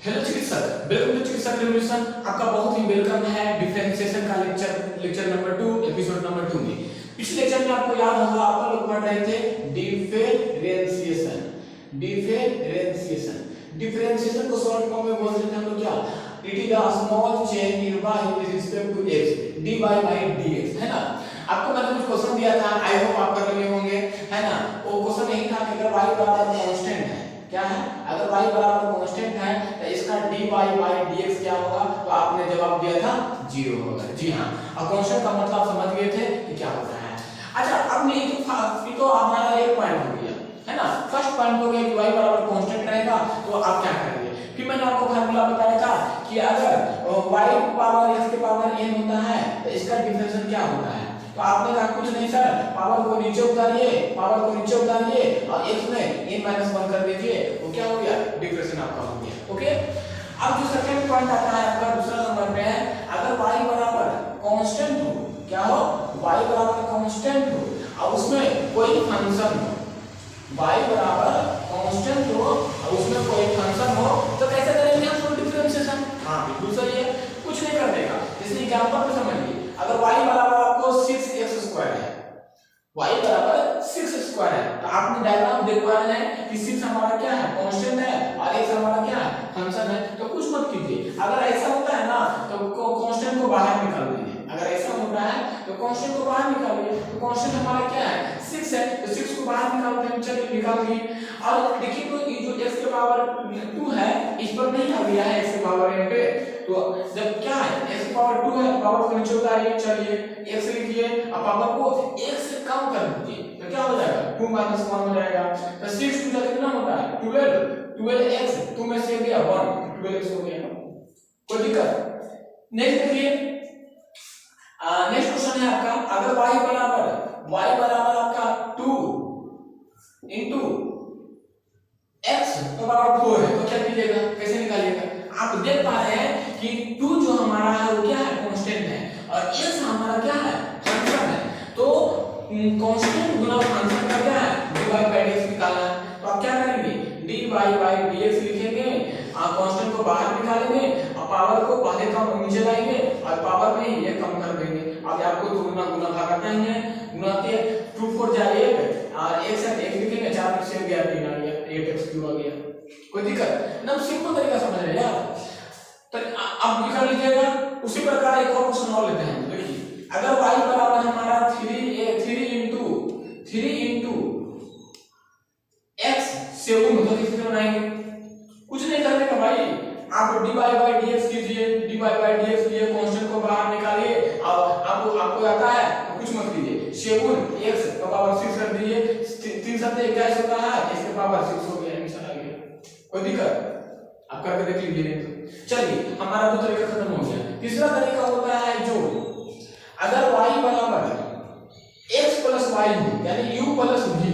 Hello चिकित्सक, welcome to चिकित्सक revolution. आपका बहुत ही वेलकम है डिफरेंशिएशन का लेक्चर नंबर 2 एपिसोड नंबर 2 में। पिछले लेक्चर में आपको याद होगा अपन लोग पढ़ रहे थे डिफरेंशिएशन। डिफरेंशिएशन को शॉर्ट फॉर्म में बोलते हैं हम लोग क्या, it is a small change in y with respect to x dy by dx, है ना। आपको मैंने कुछ क्वेश्चन दिया था, आई होप आप कर लिए होंगे, है ना। वो क्वेश्चन यही था कि अगर y बराबर कांस्टेंट है, क्या है, अगर y बराबर कांस्टेंट है तो इसका dy by dx क्या होगा, तो आपने जवाब दिया था 0 होगा। जी हाँ, और कांस्टेंट का मतलब आप समझ गए थे कि क्या होता है। अच्छा, अब नहीं तो हमारा एक पॉइंट हो गया, है ना। फर्स्ट पॉइंट हो गया कि y बराबर कांस्टेंट रहेगा तो आप क्या करेंगे। फिर मैंने आपको फार्मूला बताया था कि अगर y पावर x के पावर n होता है तो इसका डिफरेंशियल क्या होता है। तो आपने कहा कुछ नहीं सर, पावर को नीचे उतारिए और x में n-1 कर दीजिए, वो क्या हो गया, डिफरेंशियल आपका हो गया। ओके, अब जो सेकंड पॉइंट आता है आपका दूसरा नंबर पे है, अगर y बराबर कांस्टेंट हो, क्या हो, y बराबर कांस्टेंट हो और उसमें कोई फंक्शन हो, y बराबर कांस्टेंट हो और उसमें कोई फंक्शन हो, तो कैसे करेंगे हम डिफरेंशिएशन। हां बिल्कुल सही है, कुछ नहीं करने का। जैसे एग्जांपल में समझिए, अगर y बराबर आपको 6x² है, y बराबर 6² है, तो आपने डायग्राम देख पा रहे हैं कि 6 हमारा क्या है, कांस्टेंट है और x हमारा क्या है, फंक्शन है। तो कुछ मत कीजिए, अगर ऐसा होता है ना तो कांस्टेंट को बाहर निकाल दीजिए। अगर ऐसा होता है तो कांस्टेंट को बाहर निकालिए, तो कांस्टेंट हमारा क्या है, 6 है, तो 6 को बाहर निकालते हैं। चलिए निकाल दिए, और देखिए तो ये जो x के पावर 2 है इस पर नहीं आ गया है x के पावर n पे, तो जब क्या है x के पावर 2 है, पावर को नीचे उतारिए। चलिए x लिखिए और पावर को 1 से कम कर दीजिए, तो क्या हो जाएगा, 2 - 1 हो जाएगा। तो 6 2 जा कितना होता है, 12x, 2 में से गया 1, 12x हो गया। कोई दिक्कत। नेक्स्ट देखिए, नेक्स्ट क्वेश्चन है आपका, अगर y बराबर आपका 2 into x तो बराबर 4 है, तो क्या कीजिएगा, कैसे निकालिएगा। आप देख पा रहे हैं कि 2 जो हमारा है वो क्या है, कांस्टेंट है, और x हमारा क्या है, फंक्शन है। तो कांस्टेंट गुना फंक्शन का क्या है, dy by dx निकालना है। तो आप क्या करेंगे, dy by dx लिखेंगे, कांस्टेंट को बाहर निकालेंगे और पावर को पहले कम नीचे लाएंगे और पावर में ये कम कर देंगे। अब आपको तो गुना भागाते हैं, गुनाते 2 4 जाए 1 और 1 से 1 लिखेंगे, 4 से गया 3 आ गया, 8x³ आ गया। कोई दिक्कत ना, सिंपल तरीका समझ रहे हैं यार। तो अब लिख लीजिएगा। उसी प्रकार एक और क्वेश्चन और लेते हैं। देखिए, अगर y बराबर हमारा 3 into x से तो कितने बनाएंगे, कुछ नहीं करने का भाई, आप dy by dx कीजिए, dy by dx लिए कांस्टेंट को बाहर निकालिए और आपको आता है तो कुछ मत कीजिए, 7x का पावर 6 कर दीजिए, 3 7 21 होता है, इसके पावर 6 हो गया, आंसर आ गया। कोई दिक्कत, आप करके देख लीजिए। तो चलिए हमारा दो तरीका खत्म हो गया। तीसरा तरीका होता है जो, अगर y बराबर x + y हो, यानी u + v,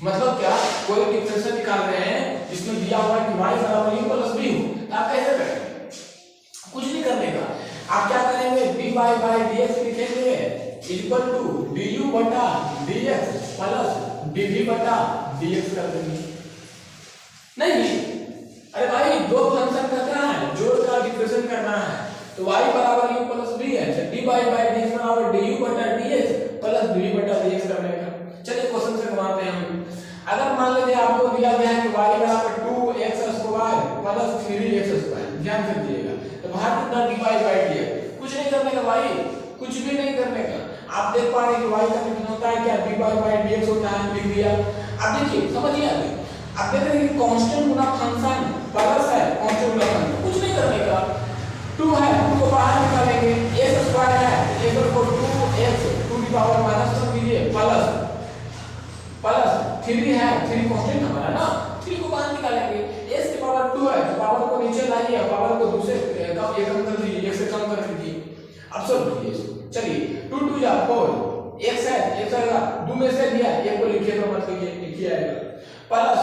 मतलब क्या, कोई डिफरेंशियल निकाल रहे हैं जिसमें दिया हुआ है कि y बराबर u + v हो, तो आप कैसे करेंगे, कुछ नहीं करने का। आप क्या करेंगे, dy by dx लिखेंगे इक्वल टू du बटा dx प्लस dv बटा dx कर देंगे। नहीं, अरे भाई दो फंक्शन का क्या है, जोड़ का डिफरेंशियल करना है, तो y बराबर u + v है, तो dy by dx बराबर du बटा dx प्लस dv बटा dx करने का। चलिए क्वेश्चन से घुमाते हैं हम। अगर मान लीजिए आपको दिया गया है कि y बराबर 2x² प्लस 3x², ध्यान से दीजिएगा, तो बाहर कितना dy by dx, कुछ नहीं करने का भाई, कुछ भी नहीं करने का। आप देख पा रहे हैं कि y का कितना होता है, क्या dy by dx होता है, लिख दिया। अब देखिए समझिए, आप देख रहे हैं कि कांस्टेंट गुना फंक्शन प्लस है, कांस्टेंट गुना फंक्शन, कुछ नहीं करने का। 2 है, 2 को बाहर निकालेंगे, x² है, x को 2x 2 की पावर माइनस कर दीजिए, प्लस 3 है, 3 कांस्टेंट हमारा ना, 3 को बाहर निकालेंगे, s की पावर 2 है, तो पावर को नीचे लाइए, पावर को दूसरे कम कर दीजिए, 1 से कम कर दीजिए। अब सब कीजिए, चलिए 2 2 जा 4, x है, x आएगा, 2 में से दिया 1 को लिखिए तो मत लिखिए आएगा, प्लस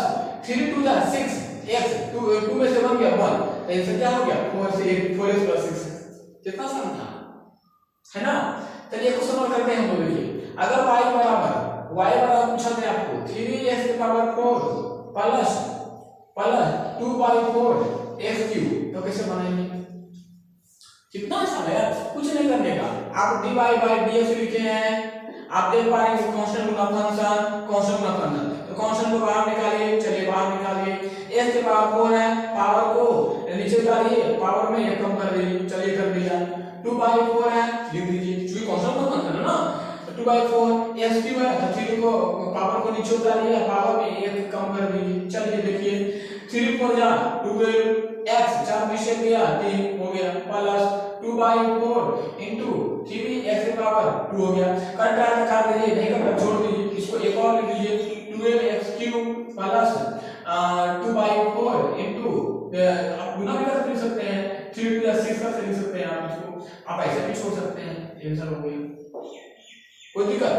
3 2 जा 6 x, 2 में से 1 गया 1, तो आंसर क्या हो गया, 4 से 4x + 6। कितना आसान था, है ना। चलिए क्वेश्चन और करते हैं हम लोग। देखिए, अगर y बराबर पूछा है आपको 3x⁴ प्लस 2/4 एक्स क्यूब, तो कैसे बनाएंगे? कितना आसान है यार, कुछ नहीं करने का। आप dy बाई dx लिखे हैं, आप देख पा रहे हैं कांस्टेंट गुना फंक्शन, कांस्टेंट गुना फंक्शन, तो कांस्टेंट को बाहर निकालिए, चलिए बाहर निकालिए। s के पावर 4 है, पावर को नीचे उतारिए, पावर में 1 कम कर दीजिए, चलिए कर दिया। 2/4 है, लिख दीजिए, क्योंकि कांस्टेंट गुना फंक्शन है ना, तो 2/4 s क्यूब है, तो 3 को पावर को नीचे उतारिए, पावर में 1 कम कर दीजिए। चलिए देखिए 3 4 जा 12 x 4 में से गया 3 हो गया, प्लस 2/4 इनटू 3x की पावर 2 हो गया। कट काट दीजिए, नहीं कट छोड़ दीजिए, इसको एक और लिख लीजिए 12x क्यूब प्लस 2/4 इनटू आप गुना भी कर सकते हैं, 3 + 6 कर सकते हैं, आप इसको आप ऐसे भी छोड़ सकते हैं, आंसर हो गया। कोई दिक्कत?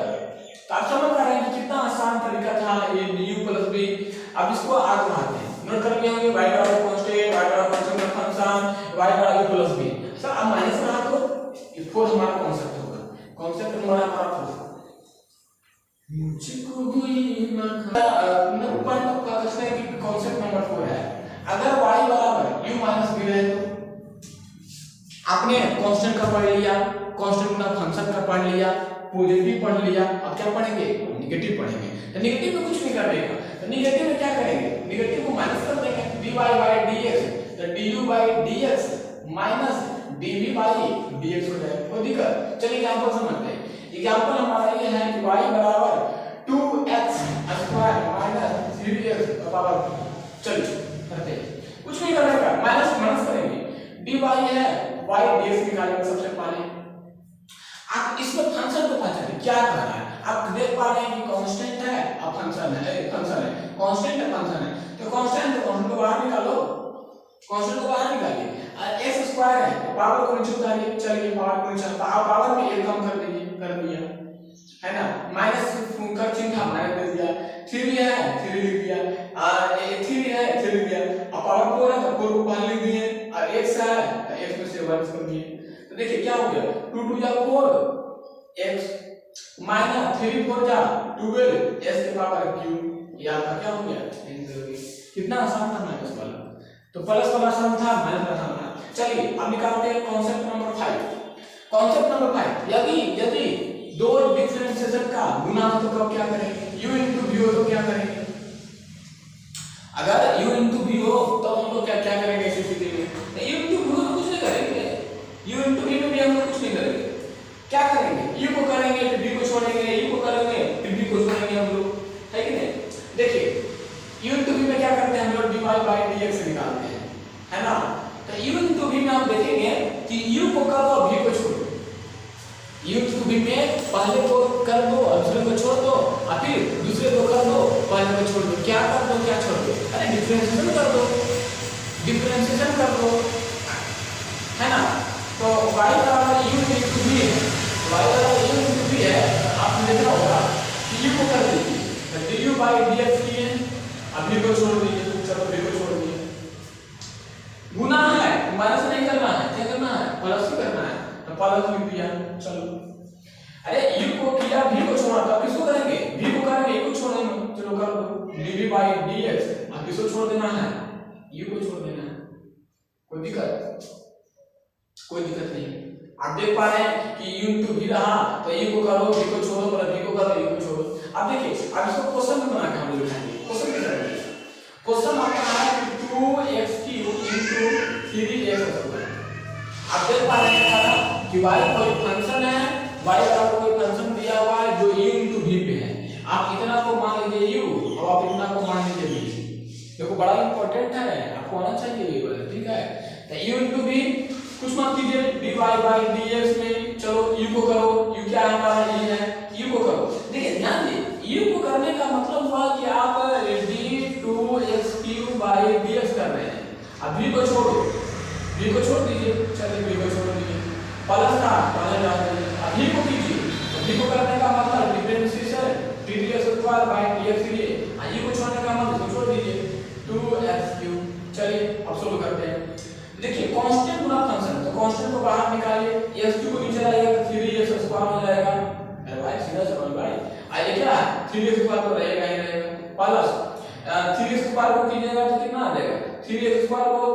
तो आप समझ पा रहे हैं कि कितना आसान तरीका था ये u + b। अब इसको आगे बढ़ाते हैं, नोट कर लिए होंगे y बराबर कांस्टेंट, y बराबर फंक्शन का फंक्शन, y बराबर u + b। सर अब माइनस बना दो, ये 4 हमारा कॉन्सेप्ट होगा, कॉन्सेप्ट हमारा 4 मुझको हुई ना पॉइंट का कहते हैं कि कॉन्सेप्ट नंबर 4 है। अगर y बराबर u - b रहे तो आपने कांस्टेंट का पढ़ लिया, कांस्टेंट गुना फंक्शन का पढ़ लिया, पॉजिटिव पढ़ लिया, अब क्या पढ़ेंगे? नेगेटिव पढ़ेंगे। तो नेगेटिव में कुछ नहीं करने, तो नेगेटिव में क्या करेंगे? नेगेटिव को माइनस कर देंगे, dy बाई dx, तो du by dx minus dv by dx हो जाएगा। कोई दिक्कत? चलिए एग्जांपल समझते हैं। एग्जांपल हमारा ये है कि y बराबर 2x स्क्वायर माइनस 3x का पावर, चलिए करते हैं, कुछ नहीं करने का, माइनस माइनस करेंगे, dy है y dx निकालेंगे। सबसे पहले आप इसमें फंक्शन को पहचानिए, क्या कर रहा है। आप देख पा रहे हैं कि कांस्टेंट है और फंक्शन है, फंक्शन है, कांस्टेंट है, फंक्शन है, तो कांस्टेंट को बाहर निकालो, कांस्टेंट को बाहर निकालिए, और x स्क्वायर है, पावर को नीचे उतारिए, चलिए पावर को नीचे, पावर में 1 कम कर दीजिए, कर दिया है ना, माइनस का चिन्ह था, माइनस दे दिया, 3 है 3 लिख दिया, और 3 है 3 लिख दिया, और पावर 4 है तो 4 को बाहर लिख दिए, और x है तो x में से 1 कर दिए। तो देखिए क्या हो गया, 2 2 जा 4 x माइनस 3 4 जा 12 s के पावर क्यूब, ये आपका क्या हो गया? कितना आसान था माइनस वाला, तो प्लस वाला आसान था, माइनस वाला आसान था। चलिए अब निकालते हैं कांसेप्ट नंबर 5। कांसेप्ट नंबर 5, यदि दो डिफरेंशिएशन का गुना हो तो क्या करेंगे? u * v हो तो क्या करेंगे? अगर u * v हो तो हम लोग क्या क्या करेंगे इस स्थिति में? u * v हो तो कुछ नहीं करेंगे, u * v में भी हम लोग कुछ नहीं करेंगे, क्या करेंगे? u को करेंगे फिर v को छोड़ेंगे, u को करेंगे फिर v को छोड़ेंगे हम लोग, है कि नहीं? देखिए u * v में क्या करते हैं हम लोग? dy बाई dx निकालते हैं, है ना। तो u * v में हम देखेंगे कि u को कर दो v को छोड़ दो, u * v में पहले को कर दो और दूसरे को छोड़ दो, और फिर दूसरे को कर दो पहले को छोड़ दो, क्या कर दो क्या छोड़ दो? अरे डिफरेंशिएशन कर दो, डिफरेंशिएशन कर दो, है ना। तो y बराबर u * v है, y बराबर u * v है, आपने देखा होगा कि u को कर दीजिए, तो du बाई dx किए, अब v को छोड़ दीजिए, चलो v को छोड़ दिए, गुना है माइनस नहीं करना है, क्या करना है? प्लस ही करना है, तो प्लस लिख दिया, चलो। अरे u को किया v को छोड़ा, तो किसको करेंगे? v को करेंगे, u को छोड़ देंगे, चलो कर दो, dv बाई dx, अब किसको छोड़ देना है? u को छोड़ देना है। कोई दिक्कत? कोई दिक्कत नहीं। आप देख पा रहे हैं कि u * v रहा, तो u को करो v को छोड़ो, मतलब v को करो u को छोड़ो। अब देखिए अब इसको क्वेश्चन में बना के हम लोग लिखेंगे, क्वेश्चन कैसे करेंगे? क्वेश्चन आपका है 2x³ * 3x²। आप देख पा रहे हैं कि y कोई फंक्शन है, y बराबर कोई फंक्शन दिया हुआ है जो u * v पे है। आप इतना को मान लीजिए u और आप इतना को मान लीजिए v, देखो बड़ा इंपॉर्टेंट है, आपको आना चाहिए ये वाला, ठीक है। तो u * v कुछ मत कीजिए, dy बाई dx में, चलो u को करो, u क्या है हमारा? ये है, u को करो। देखिए ध्यान दीजिए, u को करने का मतलब हुआ कि आप d2x³ बाई dx कर रहे हैं। अब v को छोड़ो, v को छोड़ दीजिए, चलिए v को छोड़ दीजिए, प्लस का प्लस डाल दीजिए, अब v को कीजिए, तो v को करने का मतलब डिफरेंशिएशन d2x² बाई dx के लिए, u को छोड़ने का मतलब इसको छोड़ दीजिए 2x³। चलिए अब सोल्व करते हैं। देखिए कांस्टेंट गुना फंक्शन, तो कांस्टेंट को बाहर निकालिए, x³ को नीचे लाइएगा तो 3x² हो जाएगा। अरे भाई सीधा समझ भाई, आइए क्या 3x² तो रहेगा ही रहेगा, प्लस 3x² को कीजिएगा तो कितना आ जाएगा? 3x स्क्वायर को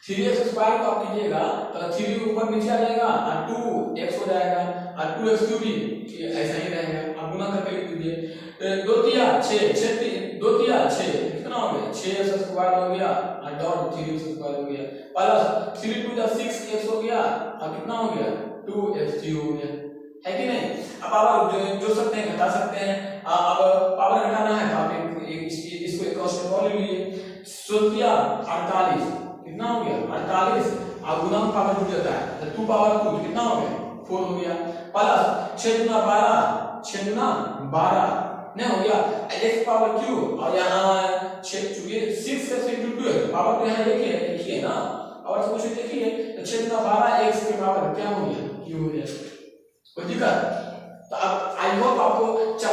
3x स्क्वायर को आप कीजिएगा तो 3 ऊपर नीचे आ जाएगा और 2x हो जाएगा और 2x क्यूब भी ऐसा ही रहेगा। आप गुना करके लिख दीजिए 2 तिया 6 2 तिया 6 कितना हो गया 6x स्क्वायर हो गया और डॉट 3x स्क्वायर हो गया प्लस 3 2 6x हो गया और कितना हो गया 2x हो गया, है कि नहीं। अब आप जो सकते हैं घटा सकते हैं। अब पावर घटाना है तो आप इसको एक कॉन्स्टेंट ले लीजिए 16 48 कितना हो गया 48 और गुना में पावर जुड़ जाता है तो 2 पावर 2 कितना हो गया 4 हो गया प्लस 6 गुना 12 नहीं हो गया x पावर q और यहाँ 6 चूंकि 6 से 2 है पावर तो यहाँ एक ही है ना और सब कुछ देखिए तो 6 गुना 12 x के पावर क्या हो गया q हो गया। कोई दिक्कत? तो अब आई होप आपको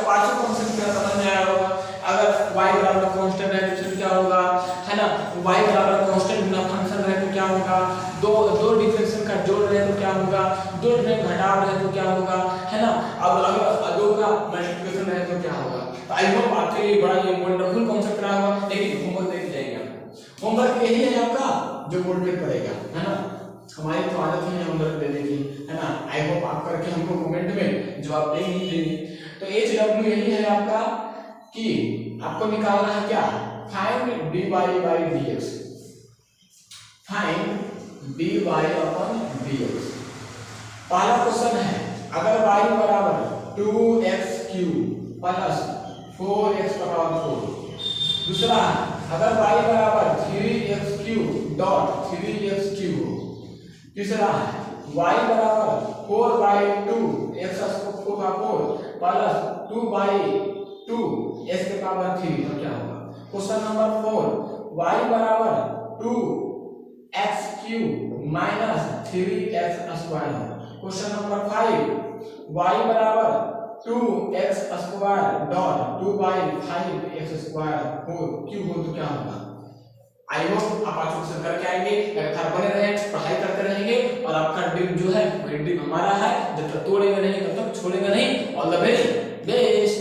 पांचों कॉन्सेप्ट क्या समझ में आया होगा। अगर y बराबर कांस्टेंट है तो क्या होगा, है ना, y बराबर कांस्टेंट गुना फंक्शन रहे तो क्या होगा, दो डिफरेंशियल का जोड़ रहे तो क्या होगा, दो डिफरेंशियल घटाव रहे तो क्या होगा, है ना। अब अगर दो का मल्टीप्लिकेशन रहे तो क्या होगा। तो आई होप आपके लिए बड़ा ये वंडरफुल कॉन्सेप्ट रहा होगा। लेकिन होमवर्क देख जाएंगे आपको, होमवर्क यही है आपका जो बोर्ड पे पड़ेगा, है ना। हमारी तो आदत ही है होमवर्क देने की, है ना। आई होप आप करके हमको कमेंट में जवाब देंगे। तो HW यही है आपका कि आपको निकालना है क्या, find dy by dx, find dy upon dx। पहला क्वेश्चन है अगर y बराबर 2x cube plus 4x power 4। दूसरा अगर y बराबर 3x cube dot 3x cube. तीसरा है y बराबर 4/2 x को 4 प्लस 2/2 s के पावर 3 तो क्या होगा। क्वेश्चन नंबर 4 y बराबर 2x cube minus 3x square. Question number 5 y बराबर 2x square dot 2/5x square cube हो तो क्या होगा। आई होप आप आज क्वेश्चन करके आएंगे, लगातार बने रहें, पढ़ाई करते रहेंगे और आपका ड्रीम जो है ड्रीम हमारा है, जब तक तोड़ेंगे नहीं तब तक छोड़ेंगे नहीं। All the very best.